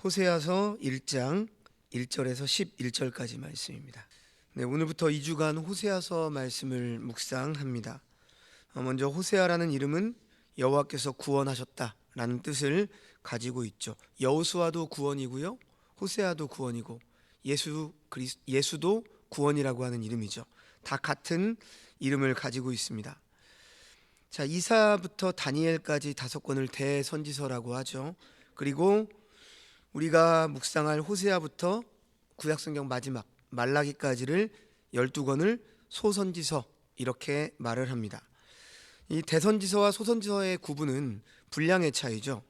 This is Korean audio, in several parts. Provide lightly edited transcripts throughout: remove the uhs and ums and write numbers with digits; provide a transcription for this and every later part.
호세아서 1장 1절에서 11절까지 말씀입니다. 네, 오늘부터 2주간 호세아서 말씀을 묵상합니다. 먼저 호세아라는 이름은 여호와께서 구원하셨다라는 뜻을 가지고 있죠. 여호수아도 구원이고요, 호세아도 구원이고 예수도 구원이라고 하는 이름이죠. 다 같은 이름을 가지고 있습니다. 자, 이사부터 다니엘까지 5권을 대선지서라고 하죠. 그리고 우리가 묵상할 호세아부터 구약성경 마지막 말라기까지를 12권을 소선지서 이렇게 말을 합니다. 이 대선지서와 소선지서의 구분은 분량의 차이죠.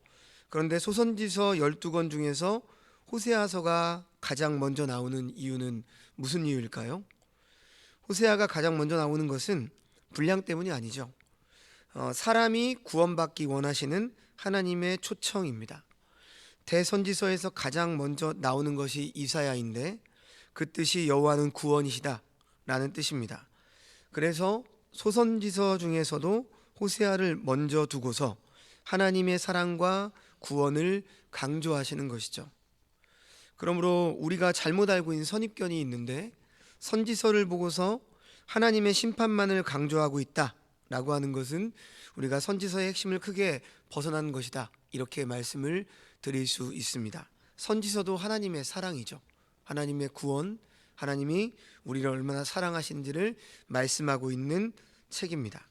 그런데 소선지서 12권 중에서 호세아서가 가장 먼저 나오는 이유는 무슨 이유일까요? 호세아가 가장 먼저 나오는 것은 분량 때문이 아니죠. 사람이 구원받기 원하시는 하나님의 초청입니다. 대선지서에서 가장 먼저 나오는 것이 이사야인데 그 뜻이 여호와는 구원이시다 라는 뜻입니다. 그래서 소선지서 중에서도 호세아를 먼저 두고서 하나님의 사랑과 구원을 강조하시는 것이죠. 그러므로 우리가 잘못 알고 있는 선입견이 있는데, 선지서를 보고서 하나님의 심판만을 강조하고 있다 라고 하는 것은 우리가 선지서의 핵심을 크게 벗어난 것이다, 이렇게 말씀을 드릴 수 있습니다. 선지서도 하나님의 사랑이죠. 하나님의 구원, 하나님이 우리를 얼마나 사랑하신지를 말씀하고 있는 책입니다.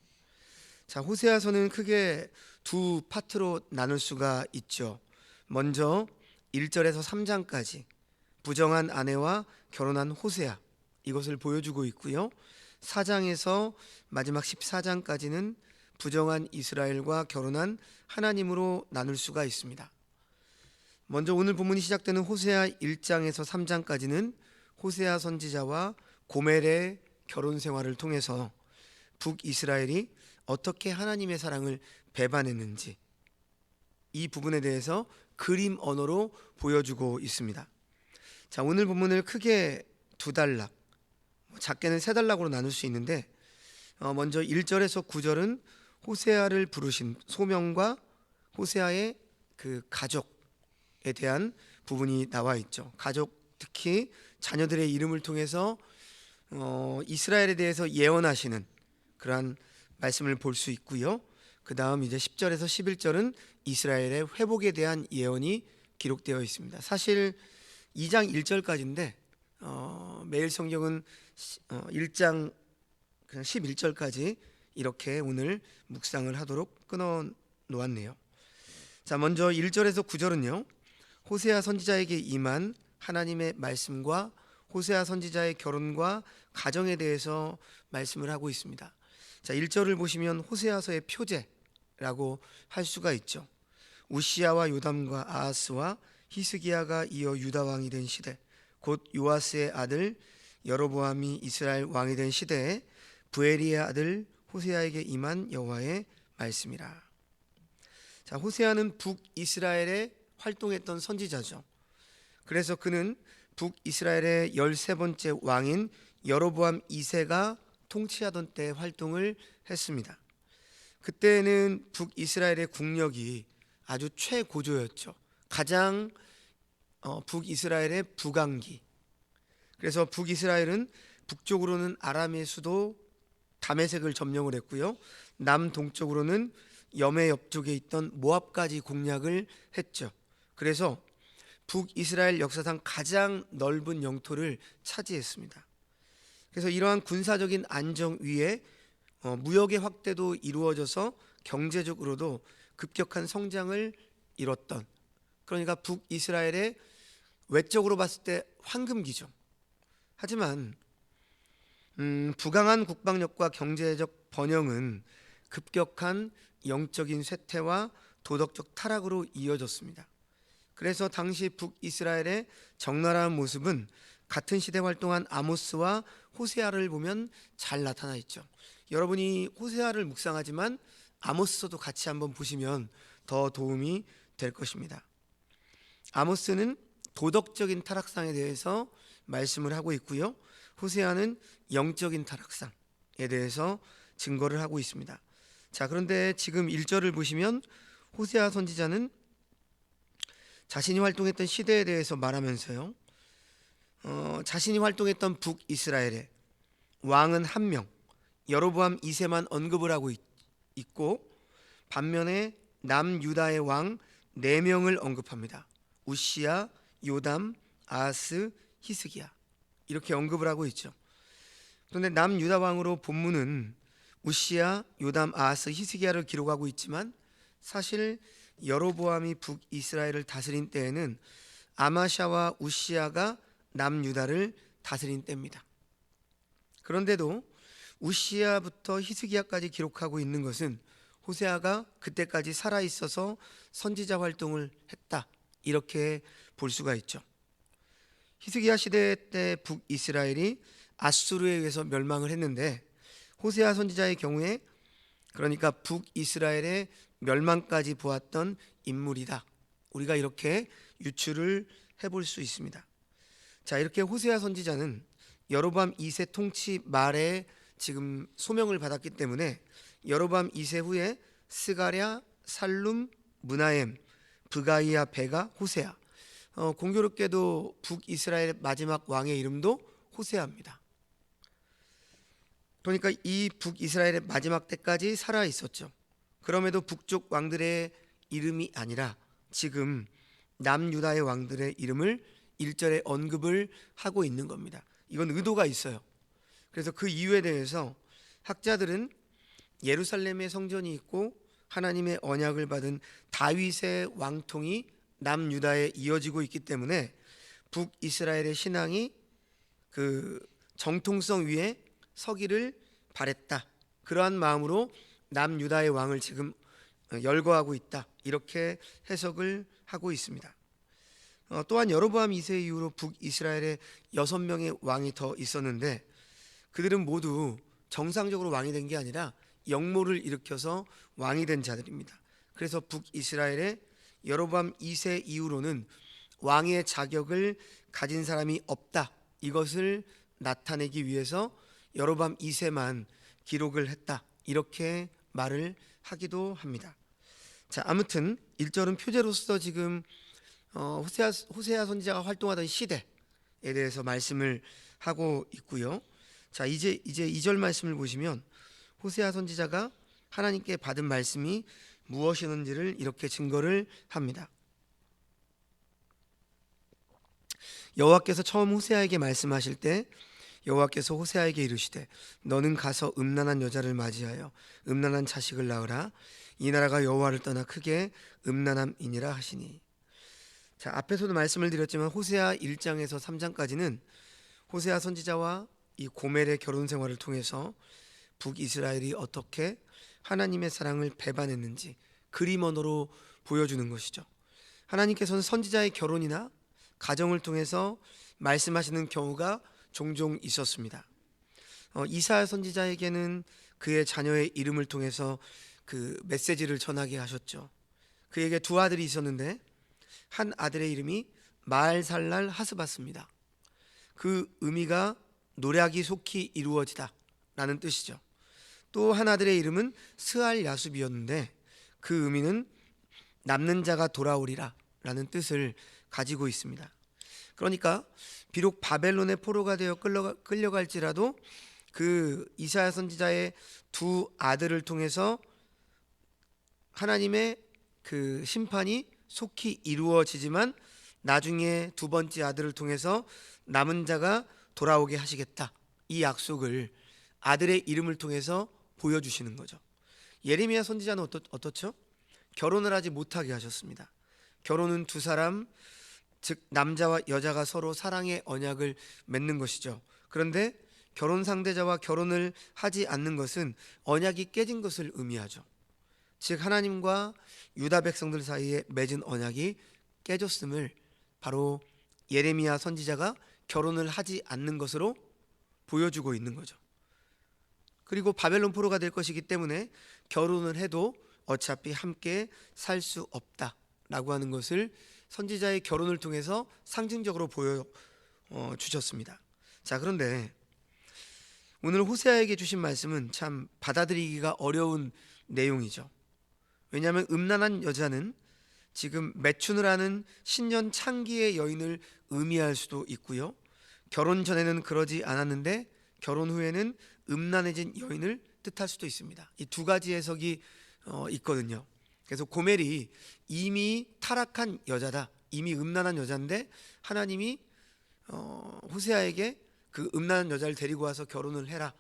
자, 호세아서는 크게 두 파트로 나눌 수가 있죠. 먼저 1절에서 3장까지 부정한 아내와 결혼한 호세아, 이것을 보여주고 있고요. 4장에서 마지막 14장까지는 부정한 이스라엘과 결혼한 하나님으로 나눌 수가 있습니다. 먼저 오늘 본문이 시작되는 호세아 1장에서 3장까지는 호세아 선지자와 고멜의 결혼 생활을 통해서 북이스라엘이 어떻게 하나님의 사랑을 배반했는지, 이 부분에 대해서 그림 언어로 보여주고 있습니다. 자, 오늘 본문을 크게 두 단락, 작게는 세 단락으로 나눌 수 있는데, 먼저 1절에서 9절은 호세아를 부르신 소명과 호세아의 그 가족에 대한 부분이 나와 있죠. 가족, 특히 자녀들의 이름을 통해서 이스라엘에 대해서 예언하시는 그러한 말씀을 볼 수 있고요. 그 다음 이제 10절에서 11절은 이스라엘의 회복에 대한 예언이 기록되어 있습니다. 사실 2장 1절까지인데 매일 성경은 1장 그냥 11절까지 이렇게 오늘 묵상을 하도록 끊어 놓았네요. 자, 먼저 1절에서 9절은요, 호세아 선지자에게 임한 하나님의 말씀과 호세아 선지자의 결혼과 가정에 대해서 말씀을 하고 있습니다. 자, 1절을 보시면 호세아서의 표제라고 할 수가 있죠. 우시야와 요담과 아하스와 히스기야가 이어 유다 왕이 된 시대, 곧 요아스의 아들 여로보암이 이스라엘 왕이 된 시대에 부엘리의 아들 호세아에게 임한 여호와의 말씀이라. 자, 호세아는 북이스라엘에 활동했던 선지자죠. 그래서 그는 북이스라엘의 13번째 왕인 여로보암 2세가 통치하던 때 활동을 했습니다. 그때는 북이스라엘의 국력이 아주 최고조였죠. 가장 북이스라엘의 북왕기. 그래서 북이스라엘은 북쪽으로는 아람의 수도 다메섹을 점령을 했고요, 남동쪽으로는 염해 옆쪽에 있던 모압까지 공략을 했죠. 그래서 북이스라엘 역사상 가장 넓은 영토를 차지했습니다. 그래서 이러한 군사적인 안정 위에 무역의 확대도 이루어져서 경제적으로도 급격한 성장을 이뤘던, 그러니까 북이스라엘의 외적으로 봤을 때 황금기죠. 하지만 부강한 국방력과 경제적 번영은 급격한 영적인 쇠퇴와 도덕적 타락으로 이어졌습니다. 그래서 당시 북이스라엘의 적나라한 모습은 같은 시대 활동한 아모스와 호세아를 보면 잘 나타나 있죠. 여러분이 호세아를 묵상하지만 아모스서도 같이 한번 보시면 더 도움이 될 것입니다. 아모스는 도덕적인 타락상에 대해서 말씀을 하고 있고요, 호세아는 영적인 타락상에 대해서 증거를 하고 있습니다. 자, 그런데 지금 1절을 보시면 호세아 선지자는 자신이 활동했던 시대에 대해서 말하면서요. 자신이 활동했던 북이스라엘에 왕은 한 명, 여로보암 2세만 언급을 하고 있고, 반면에 남유다의 왕 4명을 언급합니다. 우시야, 요담, 아하스, 히스기야, 이렇게 언급을 하고 있죠. 그런데 남유다 왕으로 본문은 우시야, 요담, 아하스, 히스기야를 기록하고 있지만 사실 여로보암이 북이스라엘을 다스린 때에는 아마샤와 우시야가 남유다를 다스린 때입니다. 그런데도 우시야부터 히스기야까지 기록하고 있는 것은 호세아가 그때까지 살아 있어서 선지자 활동을 했다, 이렇게 볼 수가 있죠. 히스기야 시대 때 북이스라엘이 아수르에 의해서 멸망을 했는데, 호세아 선지자의 경우에 그러니까 북이스라엘의 멸망까지 보았던 인물이다, 우리가 이렇게 유추를 해볼 수 있습니다. 자, 이렇게 호세아 선지자는 여로보암 2세 통치 말에 지금 소명을 받았기 때문에 여로보암 2세 후에 스가랴, 살룸, 므나엠, 브가이야, 베가, 호세아, 공교롭게도 북이스라엘의 마지막 왕의 이름도 호세아입니다. 그러니까 이 북이스라엘의 마지막 때까지 살아 있었죠. 그럼에도 북쪽 왕들의 이름이 아니라 지금 남유다의 왕들의 이름을 1절에 언급을 하고 있는 겁니다. 이건 의도가 있어요. 그래서 그 이유에 대해서 학자들은 예루살렘에 성전이 있고 하나님의 언약을 받은 다윗의 왕통이 남유다에 이어지고 있기 때문에 북이스라엘의 신앙이 그 정통성 위에 서기를 바랬다, 그러한 마음으로 남유다의 왕을 지금 열거하고 있다, 이렇게 해석을 하고 있습니다. 또한 여로보암 2세 이후로 북이스라엘에 6명의 왕이 더 있었는데 그들은 모두 정상적으로 왕이 된 게 아니라 역모를 일으켜서 왕이 된 자들입니다. 그래서 북이스라엘의 여로보암 2세 이후로는 왕의 자격을 가진 사람이 없다, 이것을 나타내기 위해서 여로보암 2세만 기록을 했다, 이렇게 말을 하기도 합니다. 자, 아무튼 1절은 표제로서 지금 호세아 선지자가 활동하던 시대에 대해서 말씀을 하고 있고요. 자, 이제 2절 말씀을 보시면 호세아 선지자가 하나님께 받은 말씀이 무엇이었는지를 이렇게 증거를 합니다. 여호와께서 처음 호세아에게 말씀하실 때 여호와께서 호세아에게 이르시되 너는 가서 음란한 여자를 맞이하여 음란한 자식을 낳으라. 이 나라가 여호와를 떠나 크게 음란함이니라 하시니. 자, 앞에서도 말씀을 드렸지만 호세아 1장에서 3장까지는 호세아 선지자와 이 고멜의 결혼 생활을 통해서 북이스라엘이 어떻게 하나님의 사랑을 배반했는지 그림 언어로 보여주는 것이죠. 하나님께서는 선지자의 결혼이나 가정을 통해서 말씀하시는 경우가 종종 있었습니다. 이사야 선지자에게는 그의 자녀의 이름을 통해서 그 메시지를 전하게 하셨죠. 그에게 2 아들이 있었는데 한 아들의 이름이 마알살랄 하스바스입니다. 그 의미가 노략이 속히 이루어지다 라는 뜻이죠. 또 한 아들의 이름은 스알 야수비였는데 그 의미는 남는 자가 돌아오리라 라는 뜻을 가지고 있습니다. 그러니까 비록 바벨론의 포로가 되어 끌려갈지라도 그 이사야 선지자의 2 아들을 통해서 하나님의 그 심판이 속히 이루어지지만 나중에 2 번째 아들을 통해서 남은 자가 돌아오게 하시겠다, 이 약속을 아들의 이름을 통해서 보여주시는 거죠. 예레미야 선지자는 어떻죠? 결혼을 하지 못하게 하셨습니다. 결혼은 2 사람, 즉 남자와 여자가 서로 사랑의 언약을 맺는 것이죠. 그런데 결혼 상대자와 결혼을 하지 않는 것은 언약이 깨진 것을 의미하죠. 즉 하나님과 유다 백성들 사이에 맺은 언약이 깨졌음을 바로 예레미야 선지자가 결혼을 하지 않는 것으로 보여주고 있는 거죠. 그리고 바벨론 포로가 될 것이기 때문에 결혼을 해도 어차피 함께 살 수 없다라고 하는 것을 선지자의 결혼을 통해서 상징적으로 보여주셨습니다. 자, 그런데 오늘 호세아에게 주신 말씀은 참 받아들이기가 어려운 내용이죠. 왜냐하면 음란한 여자는 지금 매춘을 하는 신년 창기의 여인을 의미할 수도 있고요. 결혼 전에는 그러지 않았는데 결혼 후에는 음란해진 여인을 뜻할 수도 있습니다. 이 두 가지 해석이 있거든요. 그래서 고멜이 이미 타락한 여자다, 이미 음란한 여자인데 하나님이 호세아에게 그 음란한 여자를 데리고 와서 결혼을 해라,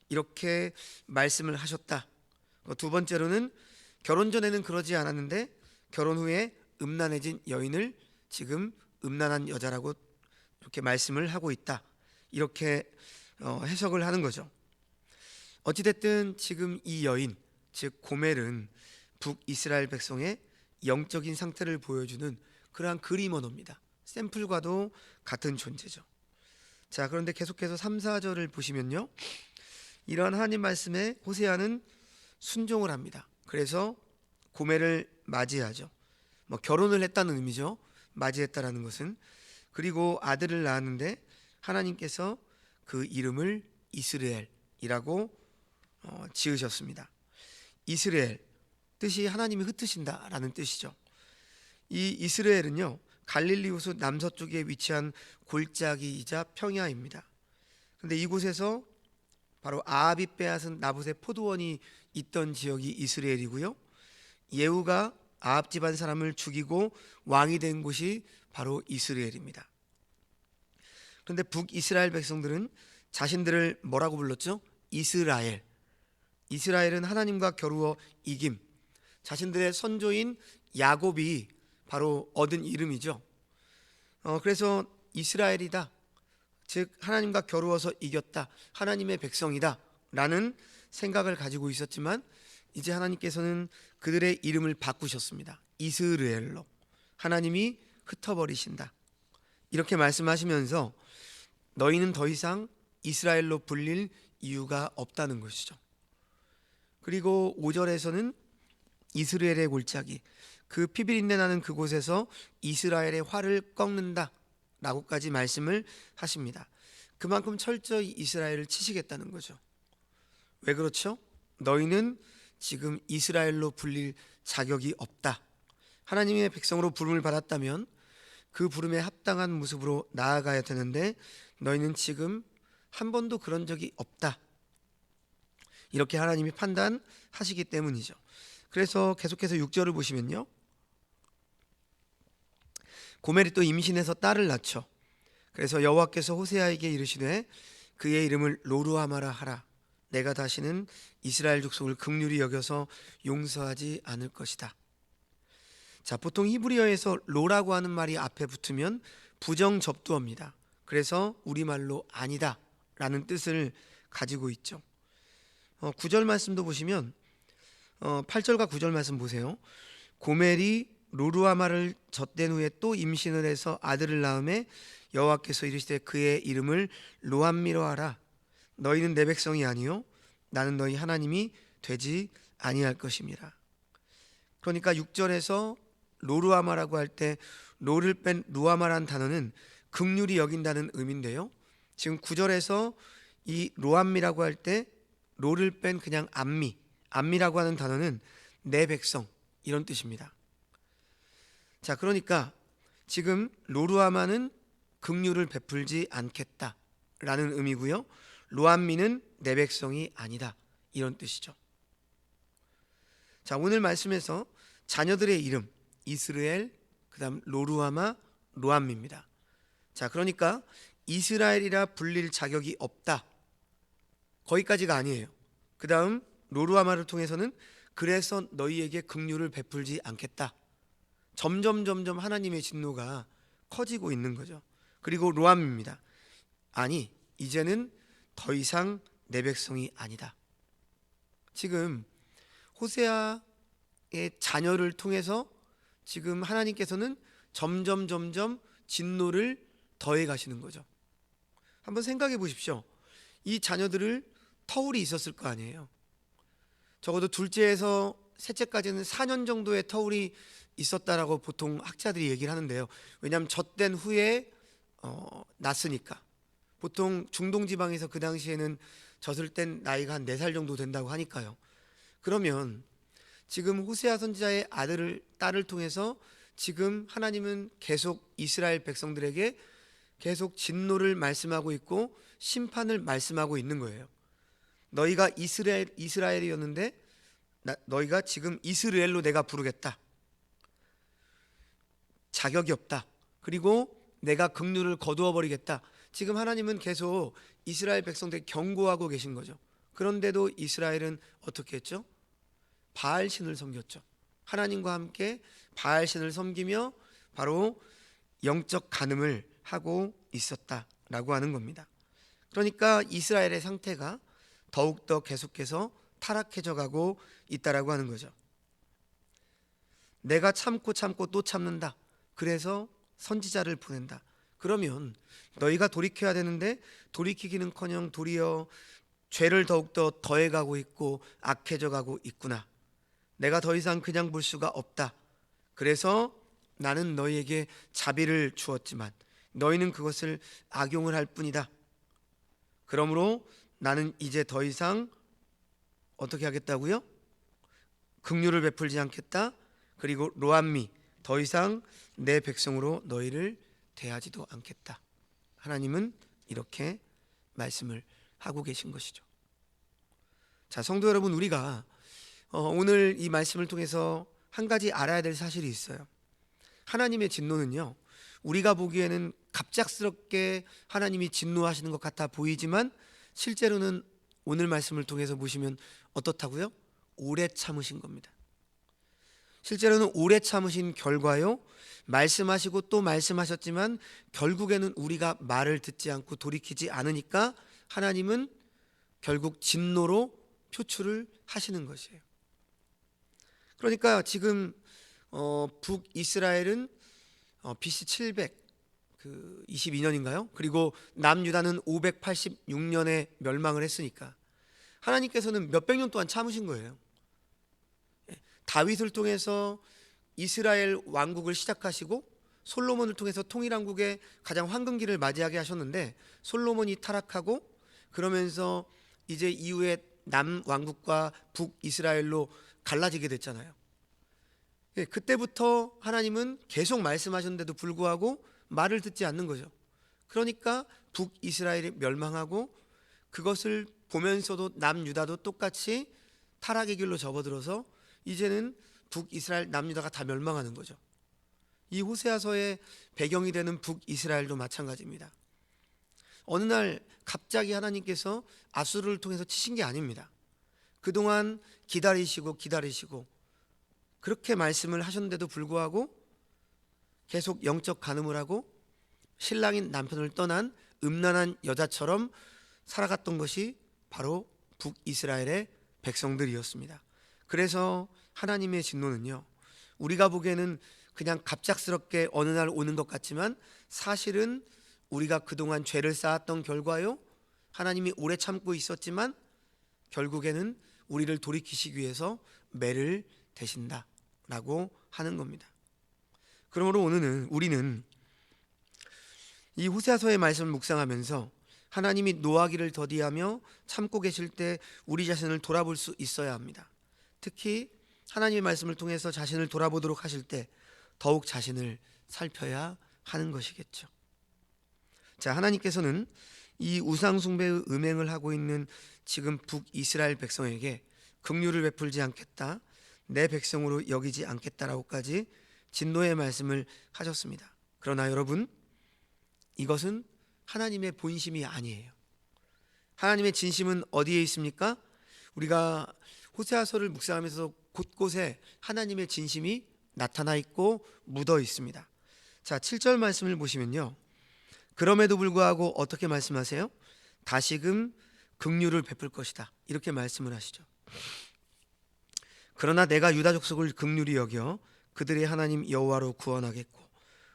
이렇게 말씀을 하셨다. 두 번째로는 결혼 전에는 그러지 않았는데 결혼 후에 음란해진 여인을 지금 음란한 여자라고 이렇게 말씀을 하고 있다, 이렇게 해석을 하는 거죠. 어찌됐든 지금 이 여인, 즉 고멜은 북이스라엘 백성의 영적인 상태를 보여주는 그러한 그림 언어입니다. 샘플과도 같은 존재죠. 자, 그런데 계속해서 3, 4절을 보시면요, 이러한 하나님 말씀에 호세아는 순종을 합니다. 그래서 고멜을 맞이하죠. 결혼을 했다는 의미죠. 맞이했다라는 것은. 그리고 아들을 낳았는데 하나님께서 그 이름을 이스라엘이라고 지으셨습니다. 이스라엘, 뜻이 하나님이 흩으신다라는 뜻이죠. 이 이스라엘은요, 갈릴리 호수 남서쪽에 위치한 골짜기이자 평야입니다. 그런데 이곳에서 바로 아합이 빼앗은 나봇의 포도원이 있던 지역이 이스라엘이고요, 예후가 아합 집안 사람을 죽이고 왕이 된 곳이 바로 이스라엘입니다. 그런데 북이스라엘 백성들은 자신들을 뭐라고 불렀죠? 이스라엘. 이스라엘은 하나님과 겨루어 이김, 자신들의 선조인 야곱이 바로 얻은 이름이죠. 그래서 이스라엘이다, 즉 하나님과 겨루어서 이겼다, 하나님의 백성이다 라는 생각을 가지고 있었지만 이제 하나님께서는 그들의 이름을 바꾸셨습니다. 이스라엘로, 하나님이 흩어버리신다, 이렇게 말씀하시면서 너희는 더 이상 이스라엘로 불릴 이유가 없다는 것이죠. 그리고 5절에서는 이스라엘의 골짜기, 그 피비린내 나는 그곳에서 이스라엘의 활을 꺾는다 라고까지 말씀을 하십니다. 그만큼 철저히 이스라엘을 치시겠다는 거죠. 왜 그렇죠? 너희는 지금 이스라엘로 불릴 자격이 없다. 하나님의 백성으로 부름을 받았다면 그 부름에 합당한 모습으로 나아가야 되는데 너희는 지금 한 번도 그런 적이 없다, 이렇게 하나님이 판단하시기 때문이죠. 그래서 계속해서 6절을 보시면요, 고멜이 또 임신해서 딸을 낳죠. 그래서 여호와께서 호세아에게 이르시되 그의 이름을 로루하마라 하라. 내가 다시는 이스라엘 족속을 긍휼히 여겨서 용서하지 않을 것이다. 자, 보통 히브리어에서 로라고 하는 말이 앞에 붙으면 부정접두어입니다. 그래서 우리말로 아니다 라는 뜻을 가지고 있죠. 9절 말씀도 보시면 8절과 9절 말씀 보세요. 고멜이 로루아마를 젖된 후에 또 임신을 해서 아들을 낳음에 여호와께서 이르시되 그의 이름을 로암미로 하라. 너희는 내 백성이 아니요 나는 너희 하나님이 되지 아니할 것임이라. 그러니까 6절에서 로루아마라고 할 때 로를 뺀 루아마라는 단어는 긍휼히 여긴다는 의미인데요, 지금 9절에서 이 로암미라고 할 때 로를 뺀 그냥 암미라고 하는 단어는 내 백성, 이런 뜻입니다. 자, 그러니까 지금 로루아마는 긍휼을 베풀지 않겠다라는 의미고요, 로암미는 내 백성이 아니다, 이런 뜻이죠. 자, 오늘 말씀에서 자녀들의 이름 이스라엘, 그다음 로루아마, 로암미입니다. 자, 그러니까 이스라엘이라 불릴 자격이 없다, 거기까지가 아니에요. 그다음 로루아마를 통해서는 그래서 너희에게 긍휼을 베풀지 않겠다. 점점 하나님의 진노가 커지고 있는 거죠. 그리고 로암입니다. 아니, 이제는 더 이상 내 백성이 아니다. 지금 호세아의 자녀를 통해서 지금 하나님께서는 점점 진노를 더해 가시는 거죠. 한번 생각해 보십시오. 이 자녀들을 터울이 있었을 거 아니에요. 적어도 둘째에서 셋째까지는 4년 정도의 터울이 있었다라고 보통 학자들이 얘기를 하는데요. 왜냐하면 젖된 후에 낳았으니까. 보통 중동 지방에서 그 당시에는 젖을 땐 나이가 한 4살 정도 된다고 하니까요. 그러면 지금 호세아 선지자의 딸을 통해서 지금 하나님은 계속 이스라엘 백성들에게 계속 진노를 말씀하고 있고 심판을 말씀하고 있는 거예요. 너희가 이스라엘이었는데 너희가 지금 이스라엘로 내가 부르겠다. 자격이 없다. 그리고 내가 긍휼을 거두어 버리겠다. 지금 하나님은 계속 이스라엘 백성들에게 경고하고 계신 거죠. 그런데도 이스라엘은 어떻게 했죠? 바알 신을 섬겼죠. 하나님과 함께 바알 신을 섬기며 바로 영적 간음을 하고 있었다라고 하는 겁니다. 그러니까 이스라엘의 상태가 더욱더 계속해서 타락해져 가고 있다라고 하는 거죠. 내가 참고 또 참는다. 그래서 선지자를 보낸다. 그러면 너희가 돌이켜야 되는데 돌이키기는커녕 도리어 죄를 더욱더 더해가고 있고 악해져 가고 있구나. 내가 더 이상 그냥 볼 수가 없다. 그래서 나는 너희에게 자비를 주었지만 너희는 그것을 악용을 할 뿐이다. 그러므로 나는 이제 더 이상 어떻게 하겠다고요? 긍휼을 베풀지 않겠다. 그리고 로암미, 더 이상 내 백성으로 너희를 대하지도 않겠다. 하나님은 이렇게 말씀을 하고 계신 것이죠. 자, 성도 여러분, 우리가 오늘 이 말씀을 통해서 한 가지 알아야 될 사실이 있어요. 하나님의 진노는요, 우리가 보기에는 갑작스럽게 하나님이 진노하시는 것 같아 보이지만 실제로는 오늘 말씀을 통해서 보시면 어떻다고요? 오래 참으신 겁니다. 실제로는 오래 참으신 결과요, 말씀하시고 또 말씀하셨지만 결국에는 우리가 말을 듣지 않고 돌이키지 않으니까 하나님은 결국 진노로 표출을 하시는 것이에요. 그러니까 지금 북이스라엘은 BC 722년인가요? 그리고 남유다는 586년에 멸망을 했으니까 하나님께서는 몇백 년 동안 참으신 거예요. 다윗을 통해서 이스라엘 왕국을 시작하시고 솔로몬을 통해서 통일왕국의 가장 황금기를 맞이하게 하셨는데 솔로몬이 타락하고 그러면서 이제 이후에 남왕국과 북이스라엘로 갈라지게 됐잖아요. 그때부터 하나님은 계속 말씀하셨는데도 불구하고 말을 듣지 않는 거죠. 그러니까 북이스라엘이 멸망하고 그것을 보면서도 남유다도 똑같이 타락의 길로 접어들어서 이제는 북이스라엘, 남유다가 다 멸망하는 거죠. 이 호세아서의 배경이 되는 북이스라엘도 마찬가지입니다. 어느 날 갑자기 하나님께서 아수르를 통해서 치신 게 아닙니다. 그동안 기다리시고 그렇게 말씀을 하셨는데도 불구하고 계속 영적 간음을 하고 신랑인 남편을 떠난 음란한 여자처럼 살아갔던 것이 바로 북이스라엘의 백성들이었습니다. 그래서 하나님의 진노는요, 우리가 보기에는 그냥 갑작스럽게 어느 날 오는 것 같지만 사실은 우리가 그동안 죄를 쌓았던 결과요, 하나님이 오래 참고 있었지만 결국에는 우리를 돌이키시기 위해서 매를 대신다라고 하는 겁니다. 그러므로 오늘은 우리는 이 호세아서의 말씀을 묵상하면서 하나님이 노하기를 더디하며 참고 계실 때 우리 자신을 돌아볼 수 있어야 합니다. 특히 하나님의 말씀을 통해서 자신을 돌아보도록 하실 때 더욱 자신을 살펴야 하는 것이겠죠. 자, 하나님께서는 이 우상 숭배의 음행을 하고 있는 지금 북이스라엘 백성에게 긍휼을 베풀지 않겠다, 내 백성으로 여기지 않겠다라고까지 진노의 말씀을 하셨습니다. 그러나 여러분, 이것은 하나님의 본심이 아니에요. 하나님의 진심은 어디에 있습니까? 우리가 호세아서를 묵상하면서 곳곳에 하나님의 진심이 나타나 있고 묻어 있습니다. 자, 7절 말씀을 보시면요, 그럼에도 불구하고 어떻게 말씀하세요? 다시금 긍휼을 베풀 것이다, 이렇게 말씀을 하시죠. 그러나 내가 유다 족속을 긍휼히 여겨 그들의 하나님 여호와로 구원하겠고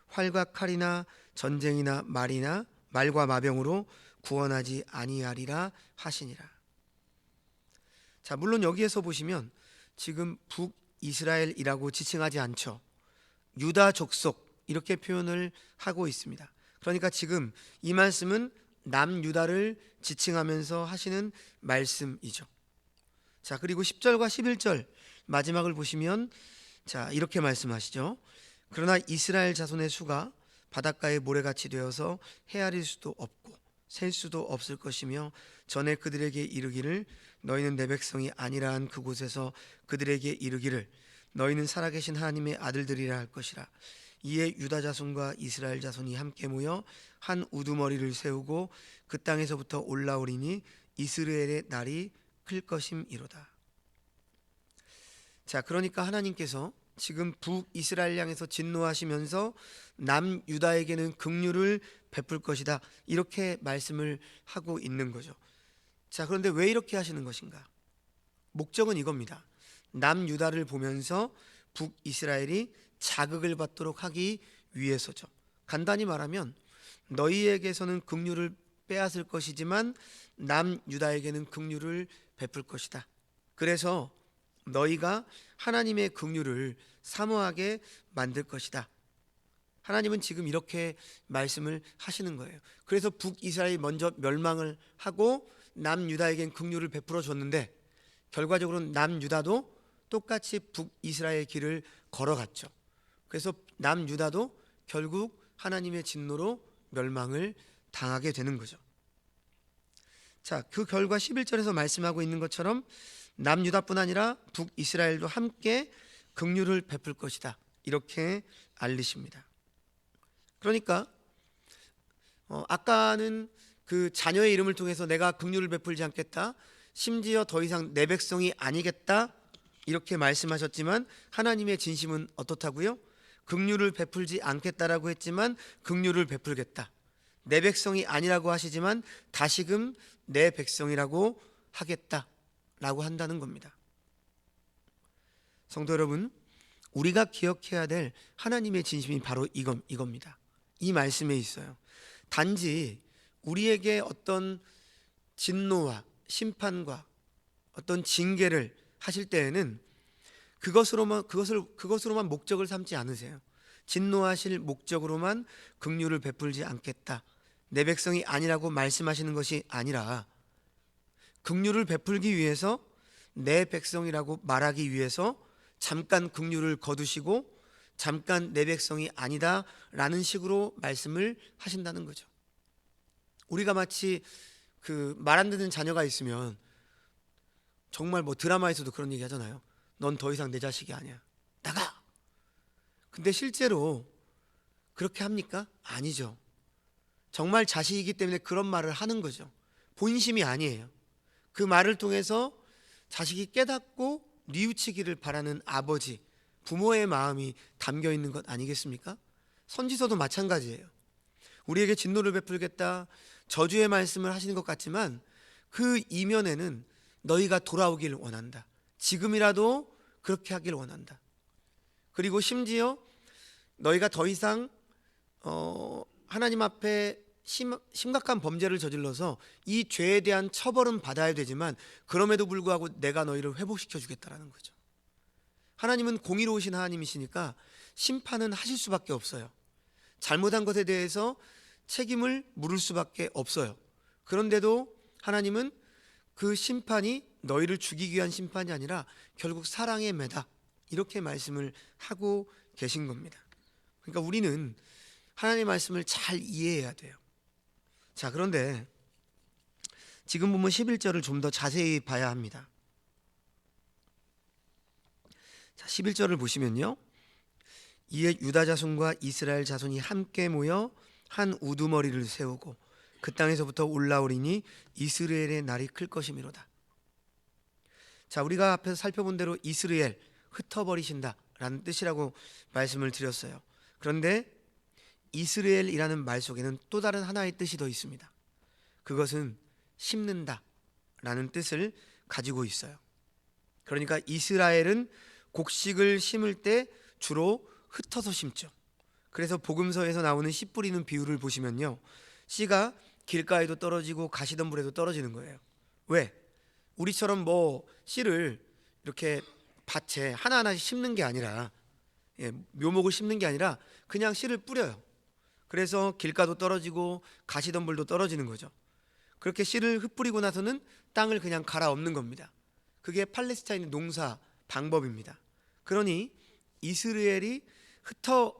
활과 칼이나 전쟁이나 말과 마병으로 구원하지 아니하리라 하시니라. 자, 물론 여기에서 보시면 지금 북이스라엘이라고 지칭하지 않죠. 유다 족속 이렇게 표현을 하고 있습니다. 그러니까 지금 이 말씀은 남유다를 지칭하면서 하시는 말씀이죠. 자, 그리고 10절과 11절 마지막을 보시면 자, 이렇게 말씀하시죠. 그러나 이스라엘 자손의 수가 바닷가의 모래같이 되어서 헤아릴 수도 없고 셀 수도 없을 것이며 전에 그들에게 이르기를 너희는 내 백성이 아니라 한 그곳에서 그들에게 이르기를 너희는 살아계신 하나님의 아들들이라 할 것이라. 이에 유다 자손과 이스라엘 자손이 함께 모여 한 우두머리를 세우고 그 땅에서부터 올라오리니 이스라엘의 날이 클 것임이로다. 자, 그러니까 하나님께서 지금 북이스라엘 향해서 진노하시면서 남유다에게는 긍휼을 베풀 것이다, 이렇게 말씀을 하고 있는 거죠. 자, 그런데 왜 이렇게 하시는 것인가? 목적은 이겁니다. 남유다를 보면서 북이스라엘이 자극을 받도록 하기 위해서죠. 간단히 말하면 너희에게서는 긍휼을 빼앗을 것이지만 남유다에게는 긍휼을 베풀 것이다. 그래서 너희가 하나님의 긍휼을 사모하게 만들 것이다. 하나님은 지금 이렇게 말씀을 하시는 거예요. 그래서 북이스라엘이 먼저 멸망을 하고 남유다에겐 긍휼을 베풀어 줬는데 결과적으로 남유다도 똑같이 북이스라엘의 길을 걸어갔죠. 그래서 남유다도 결국 하나님의 진노로 멸망을 당하게 되는 거죠. 자, 그 결과 11절에서 말씀하고 있는 것처럼 남유다뿐 아니라 북이스라엘도 함께 긍휼을 베풀 것이다, 이렇게 알리십니다. 그러니까 아까는 그 자녀의 이름을 통해서 내가 긍휼을 베풀지 않겠다, 심지어 더 이상 내 백성이 아니겠다, 이렇게 말씀하셨지만 하나님의 진심은 어떻다고요? 긍휼을 베풀지 않겠다라고 했지만 긍휼을 베풀겠다. 내 백성이 아니라고 하시지만 다시금 내 백성이라고 하겠다라고 한다는 겁니다. 성도 여러분, 우리가 기억해야 될 하나님의 진심이 바로 이겁니다. 이 말씀에 있어요. 단지 우리에게 어떤 진노와 심판과 어떤 징계를 하실 때에는 그것으로만 목적을 삼지 않으세요. 진노하실 목적으로만 긍휼을 베풀지 않겠다, 내 백성이 아니라고 말씀하시는 것이 아니라 긍휼을 베풀기 위해서 내 백성이라고 말하기 위해서 잠깐 긍휼을 거두시고 잠깐 내 백성이 아니다 라는 식으로 말씀을 하신다는 거죠. 우리가 마치 그 말 안 듣는 자녀가 있으면 정말 드라마에서도 그런 얘기 하잖아요. 넌 더 이상 내 자식이 아니야, 나가. 근데 실제로 그렇게 합니까? 아니죠. 정말 자식이기 때문에 그런 말을 하는 거죠. 본심이 아니에요. 그 말을 통해서 자식이 깨닫고 뉘우치기를 바라는 아버지, 부모의 마음이 담겨 있는 것 아니겠습니까? 선지서도 마찬가지예요. 우리에게 진노를 베풀겠다, 저주의 말씀을 하시는 것 같지만 그 이면에는 너희가 돌아오길 원한다, 지금이라도 그렇게 하길 원한다. 그리고 심지어 너희가 더 이상 하나님 앞에 심각한 범죄를 저질러서 이 죄에 대한 처벌은 받아야 되지만 그럼에도 불구하고 내가 너희를 회복시켜 주겠다라는 거죠. 하나님은 공의로우신 하나님이시니까 심판은 하실 수밖에 없어요. 잘못한 것에 대해서 책임을 물을 수밖에 없어요. 그런데도 하나님은 그 심판이 너희를 죽이기 위한 심판이 아니라 결국 사랑의 매다, 이렇게 말씀을 하고 계신 겁니다. 그러니까 우리는 하나님의 말씀을 잘 이해해야 돼요. 자, 그런데 지금 보면 11절을 좀 더 자세히 봐야 합니다. 자, 11절을 보시면요, 이에 유다 자손과 이스라엘 자손이 함께 모여 한 우두머리를 세우고 그 땅에서부터 올라오리니 이스라엘의 날이 클 것이미로다. 자, 우리가 앞에서 살펴본 대로 이스라엘, 흩어버리신다 라는 뜻이라고 말씀을 드렸어요. 그런데 이스라엘이라는 말 속에는 또 다른 하나의 뜻이 더 있습니다. 그것은 심는다 라는 뜻을 가지고 있어요. 그러니까 이스라엘은 곡식을 심을 때 주로 흩어서 심죠. 그래서 복음서에서 나오는 씨 뿌리는 비유를 보시면요, 씨가 길가에도 떨어지고 가시덤불에도 떨어지는 거예요. 왜? 우리처럼 씨를 이렇게 밭에 하나하나씩 심는 게 아니라, 묘목을 심는 게 아니라 그냥 씨를 뿌려요. 그래서 길가도 떨어지고 가시덤불도 떨어지는 거죠. 그렇게 씨를 흩뿌리고 나서는 땅을 그냥 갈아엎는 겁니다. 그게 팔레스타인의 농사 방법입니다. 그러니 이스라엘이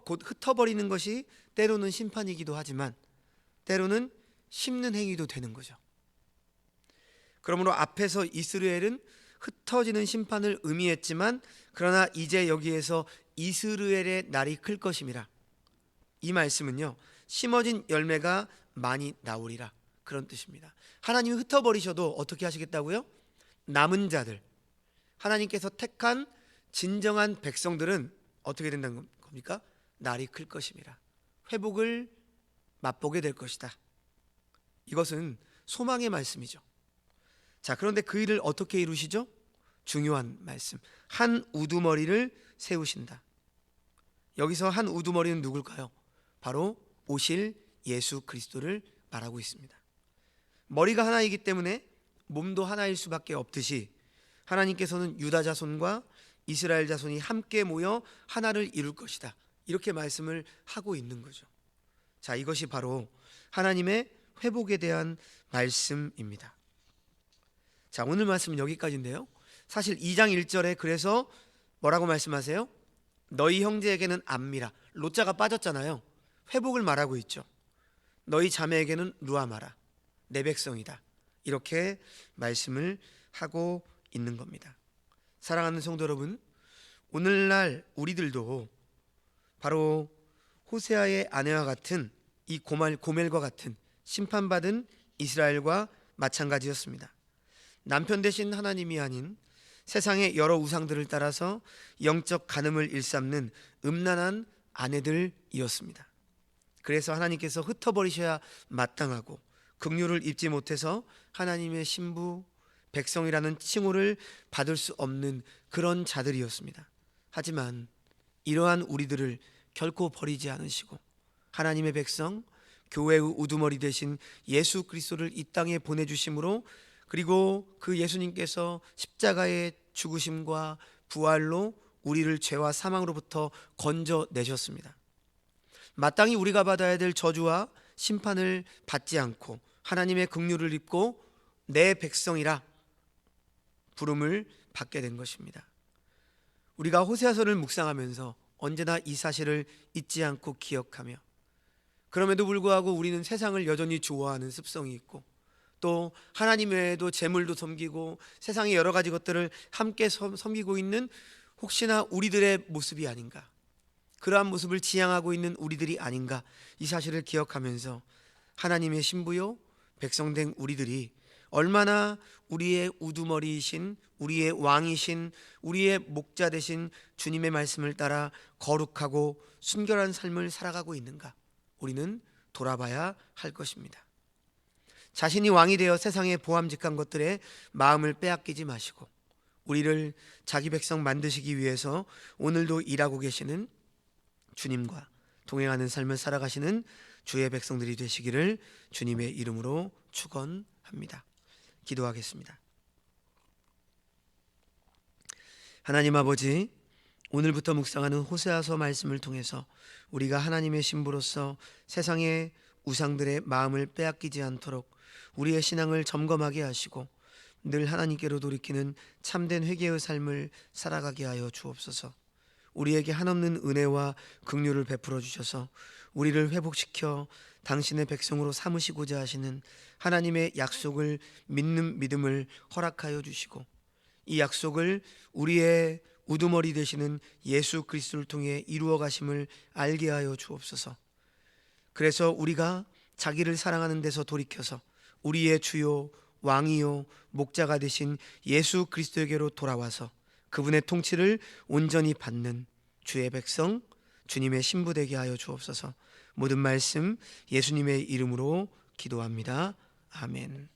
곧 흩어버리는 것이 때로는 심판이기도 하지만 때로는 심는 행위도 되는 거죠. 그러므로 앞에서 이스라엘은 흩어지는 심판을 의미했지만 그러나 이제 여기에서 이스라엘의 날이 클 것임이라. 이 말씀은요, 심어진 열매가 많이 나오리라, 그런 뜻입니다. 하나님이 흩어버리셔도 어떻게 하시겠다고요? 남은 자들, 하나님께서 택한 진정한 백성들은 어떻게 된다는 겁니까? 날이 클 것임이라. 회복을 맛보게 될 것이다. 이것은 소망의 말씀이죠. 자, 그런데 그 일을 어떻게 이루시죠? 중요한 말씀. 한 우두머리를 세우신다. 여기서 한 우두머리는 누굴까요? 바로 오실 예수 그리스도를 말하고 있습니다. 머리가 하나이기 때문에 몸도 하나일 수밖에 없듯이 하나님께서는 유다 자손과 이스라엘 자손이 함께 모여 하나를 이룰 것이다, 이렇게 말씀을 하고 있는 거죠. 자, 이것이 바로 하나님의 회복에 대한 말씀입니다. 자, 오늘 말씀은 여기까지인데요, 사실 2장 1절에 그래서 뭐라고 말씀하세요? 너희 형제에게는 암미라, 로자가 빠졌잖아요. 회복을 말하고 있죠. 너희 자매에게는 루아마라, 내 백성이다, 이렇게 말씀을 하고 있는 겁니다. 사랑하는 성도 여러분, 오늘날 우리들도 바로 호세아의 아내와 같은 이 고멜과 같은 심판받은 이스라엘과 마찬가지였습니다. 남편 대신 하나님이 아닌 세상의 여러 우상들을 따라서 영적 간음을 일삼는 음란한 아내들이었습니다. 그래서 하나님께서 흩어버리셔야 마땅하고 긍휼을 입지 못해서 하나님의 신부, 백성이라는 칭호를 받을 수 없는 그런 자들이었습니다. 하지만 이러한 우리들을 결코 버리지 않으시고 하나님의 백성, 교회의 우두머리 되신 예수 그리스도를 이 땅에 보내주심으로, 그리고 그 예수님께서 십자가의 죽으심과 부활로 우리를 죄와 사망으로부터 건져내셨습니다. 마땅히 우리가 받아야 될 저주와 심판을 받지 않고 하나님의 긍휼을 입고 내 백성이라 부름을 받게 된 것입니다. 우리가 호세아서를 묵상하면서 언제나 이 사실을 잊지 않고 기억하며, 그럼에도 불구하고 우리는 세상을 여전히 좋아하는 습성이 있고 또 하나님 외에도 재물도 섬기고 세상의 여러 가지 것들을 함께 섬기고 있는 혹시나 우리들의 모습이 아닌가, 그러한 모습을 지향하고 있는 우리들이 아닌가, 이 사실을 기억하면서 하나님의 신부요 백성된 우리들이 얼마나 우리의 우두머리이신, 우리의 왕이신, 우리의 목자 되신 주님의 말씀을 따라 거룩하고 순결한 삶을 살아가고 있는가, 우리는 돌아봐야 할 것입니다. 자신이 왕이 되어 세상의 보암직한 것들에 마음을 빼앗기지 마시고 우리를 자기 백성 만드시기 위해서 오늘도 일하고 계시는 주님과 동행하는 삶을 살아가시는 주의 백성들이 되시기를 주님의 이름으로 축원합니다. 기도하겠습니다. 하나님 아버지, 오늘부터 묵상하는 호세아서 말씀을 통해서 우리가 하나님의 신부로서 세상의 우상들의 마음을 빼앗기지 않도록 우리의 신앙을 점검하게 하시고 늘 하나님께로 돌이키는 참된 회개의 삶을 살아가게 하여 주옵소서. 우리에게 한없는 은혜와 긍휼을 베풀어 주셔서 우리를 회복시켜 당신의 백성으로 삼으시고자 하시는 하나님의 약속을 믿는 믿음을 허락하여 주시고, 이 약속을 우리의 우두머리 되시는 예수 그리스도를 통해 이루어 가심을 알게 하여 주옵소서. 그래서 우리가 자기를 사랑하는 데서 돌이켜서 우리의 주요 왕이요 목자가 되신 예수 그리스도에게로 돌아와서 그분의 통치를 온전히 받는 주의 백성, 주님의 신부 되게 하여 주옵소서. 모든 말씀 예수님의 이름으로 기도합니다. 아멘.